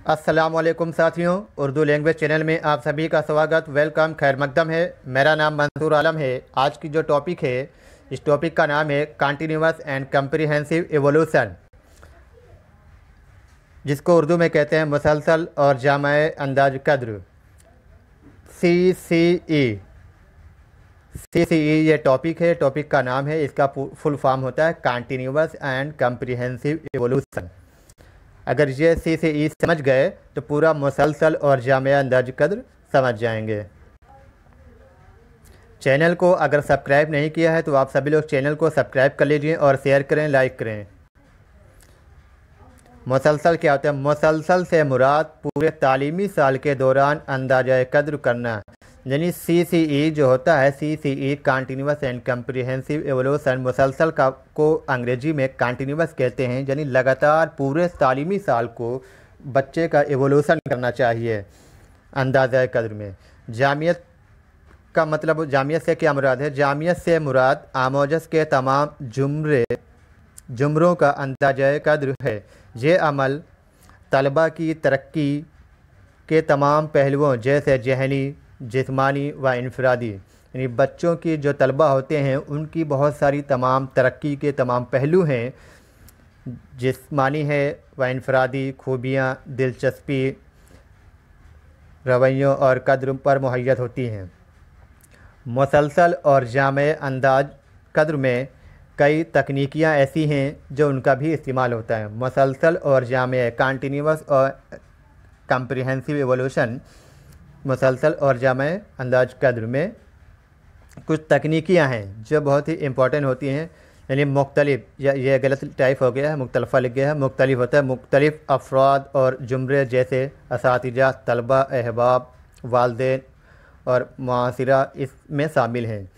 अस्सलामुअलैकुम साथियों, Urdu language channel में आप सभी का स्वागत, वेलकम, खैर मकदम है। मेरा नाम मंसूर आलम है। आज की जो टॉपिक है, इस टॉपिक का नाम है कंटिन्यूअस एंड कम्प्रिहेंसिव एवोल्यूशन, जिसको उर्दू में कहते हैं मुसलसल और जामाए अंदाज कद्र, CCE ये टॉपिक है। टॉपिक का नाम है, इसका फुल फॉर्म होता है कंटिन्यूअस एंड कम्प्रिहेंसिव एवोल्यूशन। अगर ये CCE समझ गए तो पूरा मुसलसल और जामिया अंदाज कद्र समझ जाएंगे। चैनल को अगर सब्सक्राइब नहीं किया है तो आप सभी लोग चैनल को सब्सक्राइब कर लीजिए और शेयर करें, लाइक करें। मुसलसल क्या होता है? मुसलसल से मुराद पूरे तालीमी साल के दौरान अंदाजा कद्र करना, यानी CCE जो होता है, CCE continuous and comprehensive evolution, मुसलसल का को अंग्रेजी में कंटिन्यूअस कहते हैं, यानी लगातार पूरे तालीमी साल को बच्चे का एवोल्यूशन करना चाहिए अंदाजा कद्र में। जामियत का मतलब, जामियत से क्या मुराद है? जामियत से मुराद आमोजस के तमाम जुमरों का अंदाजा कद्र है। ये अमल तलबा की तरक्की के तमाम पहलुओं जैसे जहनी, जिस्मानी व इनफरादी, यानी बच्चों की जो तलबा होते हैं उनकी बहुत सारी तमाम तरक्की के तमाम पहलू हैं। जिस्मानी है व इनफरादी खूबियाँ, दिलचस्पी, रवैयों और कद्र पर मुहैयत होती हैं। मुसलसल और जामे अंदाज कद्र में कई तकनीकियाँ ऐसी हैं जो उनका भी इस्तेमाल होता है। मुसलसल और जामे कंटिन्यूअस और कम्प्रिहेंसिव एवोल्यूशन, मुसलसल और जामे अंदाज कद्र में कुछ तकनीकियाँ हैं जो बहुत ही इम्पोर्टेंट होती हैं। यानी मुख्तलिफ, या ये गलत टाइप हो गया है, मुख्तलफ़ा लिख गया है, मुख्तलिफ होता है। मुख्तलिफ अफराद और जुमरे जैसे असातिज़ा, तलबा, अहबाब, वालिदैन और मुआसिरा इसमें शामिल हैं।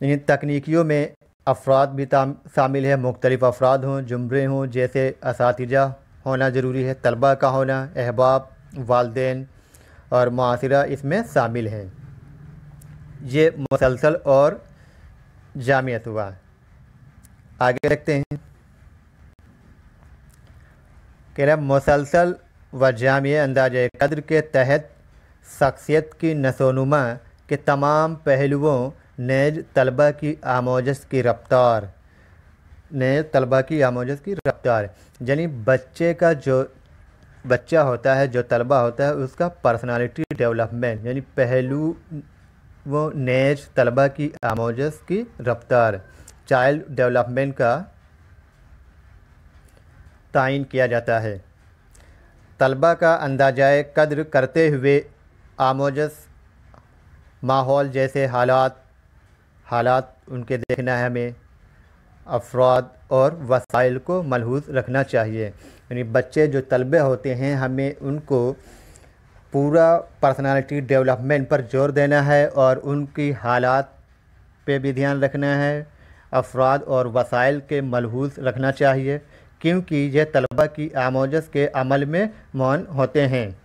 इन तकनीकियों में अफराद भी शामिल है। मुख्तलिफ अफराद हों, जुमरे हों, जैसे असातिज़ा होना ज़रूरी है, तलबा का होना, अहबाब, वालिदैन और मुआसिरा इसमें शामिल हैं। ये मुसलसल और जामियत हुआ। आगे देखते हैं। कह रहा मुसलसल व जामिया अंदाज़े कद्र के तहत शख्सियत की नशोनुमा के तमाम पहलुओं, नेज तलबा की आमोजस की रफ्तार, यानी बच्चे का जो बच्चा होता है, जो तलबा होता है, उसका पर्सनालिटी डेवलपमेंट, यानी पहलू वो नेज तलबा की आमोजस की रफ्तार, चाइल्ड डेवलपमेंट का तायीन किया जाता है। तलबा का अंदाजा कद्र करते हुए आमोजस माहौल जैसे हालात उनके देखना है हमें, अफराद और वसाइल को मलहूज़ रखना चाहिए। यानी बच्चे जो तलबे होते हैं, हमें उनको पूरा पर्सनालिटी डेवलपमेंट पर जोर देना है और उनकी हालात पे भी ध्यान रखना है, अफराद और वसाइल के मलहूज़ रखना चाहिए, क्योंकि यह तलबा की आमोजस के अमल में मौन होते हैं।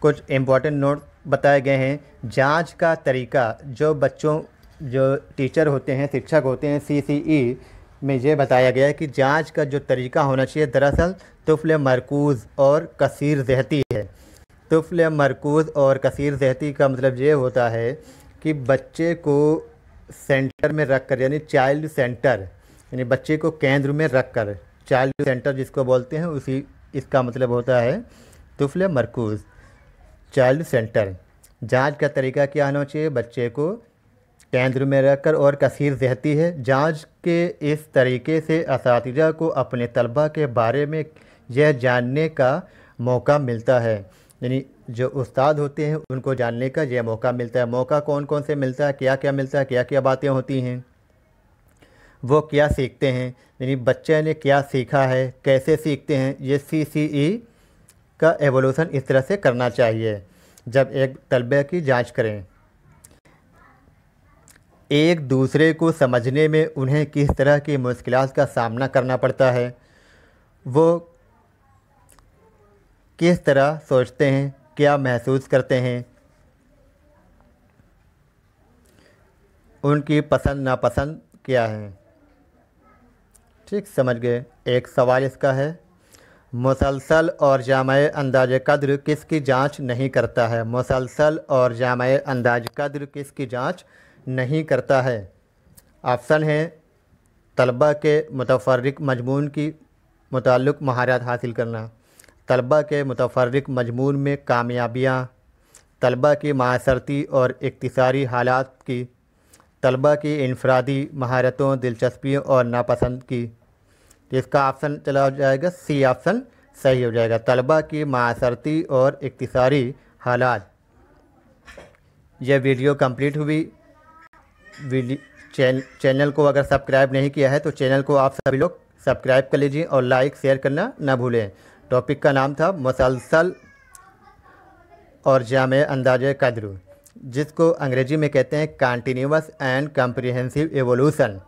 कुछ इम्पोर्टेंट नोट बताए गए हैं। जांच का तरीका, जो टीचर होते हैं, शिक्षक होते हैं, CCE में ये बताया गया है कि जांच का जो तरीका होना चाहिए, दरअसल तुफ़्ल मरकूज़ और कसीर ज़हती है। तुफ़्ल मरकूज़ और कसीर ज़हती का मतलब ये होता है कि बच्चे को सेंटर में रख कर, यानी चाइल्ड सेंटर, यानी बच्चे को केंद्र में रख कर, चाइल्ड सेंटर जिसको बोलते हैं, उसी इसका मतलब होता है तुफ़्ल मरकूज़, चाइल्ड सेंटर। जांच का तरीका क्या होना चाहिए? बच्चे को केंद्र में रखकर, और कसीर ज़हती है। जांच के इस तरीके से असातिज़ा को अपने तलबा के बारे में यह जानने का मौका मिलता है, यानी जो उस्ताद होते हैं उनको जानने का यह मौका मिलता है। मौका कौन कौन से मिलता है, क्या क्या मिलता है, क्या क्या बातें होती हैं, वो क्या सीखते हैं, यानी बच्चे ने क्या सीखा है, कैसे सीखते हैं। ये CCE का एवोल्यूशन इस तरह से करना चाहिए जब एक तलबे की जांच करें। एक दूसरे को समझने में उन्हें किस तरह की मुश्किलात का सामना करना पड़ता है, वो किस तरह सोचते हैं, क्या महसूस करते हैं, उनकी पसंद नापसंद क्या है। ठीक, समझ गए। एक सवाल इसका है, मुसलसल और जामे अंदाज कद्र किसकी जांच नहीं करता है? मुसलसल और जामे अंदाज कद्र किसकी जांच नहीं करता है? ऑप्शन है तलबा के मुतफर्रिक मजमून की मुताल्लिक़ महारत हासिल करना, तलबा के मुतफर्रिक मजमून में कामयाबियाँ, तलबा की मासरती और इख्तिसारी हालात की, तलबा की इनफरादी महारतों, दिलचस्पियों और नापसंद की। इसका ऑप्शन चला जाएगा सी ऑप्शन सही हो जाएगा, तलबा की मासरती और इख्तिसारी हालात। यह वीडियो कंप्लीट हुई। चैनल को अगर सब्सक्राइब नहीं किया है तो चैनल को आप सभी लोग सब्सक्राइब कर लीजिए और लाइक शेयर करना ना भूलें। टॉपिक का नाम था मुसलसल और जामे अंदाज़े कद्र, जिसको अंग्रेजी में कहते हैं कंटिन्यूअस एंड कम्प्रिहेंसिव एवोल्यूशन।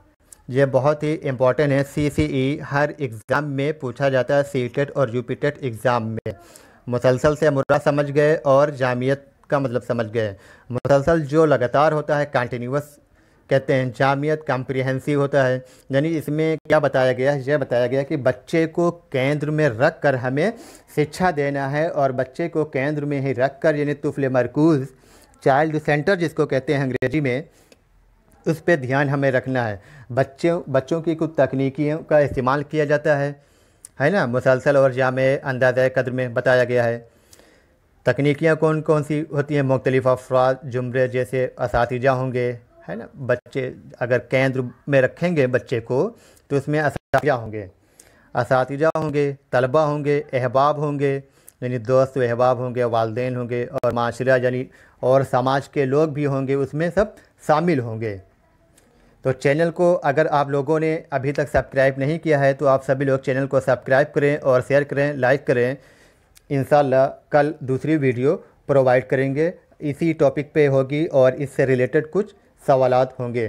ये बहुत ही इम्पॉर्टेंट है। सीसीई हर एग्ज़ाम में पूछा जाता है, सीटेट और यूपीटेट एग्ज़ाम में। मुसलसल से मुराद समझ गए और जामियत का मतलब समझ गए। मुसलसल जो लगातार होता है कंटिन्यूअस कहते हैं, जामियत कम्प्रिहेंसिव होता है। यानी इसमें क्या बताया गया है? यह बताया गया कि बच्चे को केंद्र में रख कर हमें शिक्षा देना है, और बच्चे को केंद्र में ही रख कर यानी तुफले मरकूज़, चाइल्ड सेंटर जिसको कहते हैं अंग्रेजी में, उस पर ध्यान हमें रखना है। बच्चों की कुछ तकनीकियों का इस्तेमाल किया जाता है ना। मुसलसल और जामे अंदाज़े कद्र में बताया गया है तकनीकियाँ कौन कौन सी होती हैं। मुख्तलिफ अफराद जुमरे जैसे असातिज़ा होंगे, है ना। बच्चे अगर केंद्र में रखेंगे बच्चे को तो उसमें असातिज़ा होंगे, तलबा होंगे, अहबाब होंगे यानी दोस्त व अहबाब होंगे, वालदेन होंगे, और माशरा यानी और समाज के लोग भी होंगे, उसमें सब शामिल होंगे। तो चैनल को अगर आप लोगों ने अभी तक सब्सक्राइब नहीं किया है तो आप सभी लोग चैनल को सब्सक्राइब करें और शेयर करें, लाइक करें। इंशाल्लाह कल दूसरी वीडियो प्रोवाइड करेंगे, इसी टॉपिक पे होगी और इससे रिलेटेड कुछ सवालात होंगे।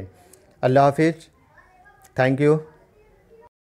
अल्लाह हाफिज़, थैंक यू।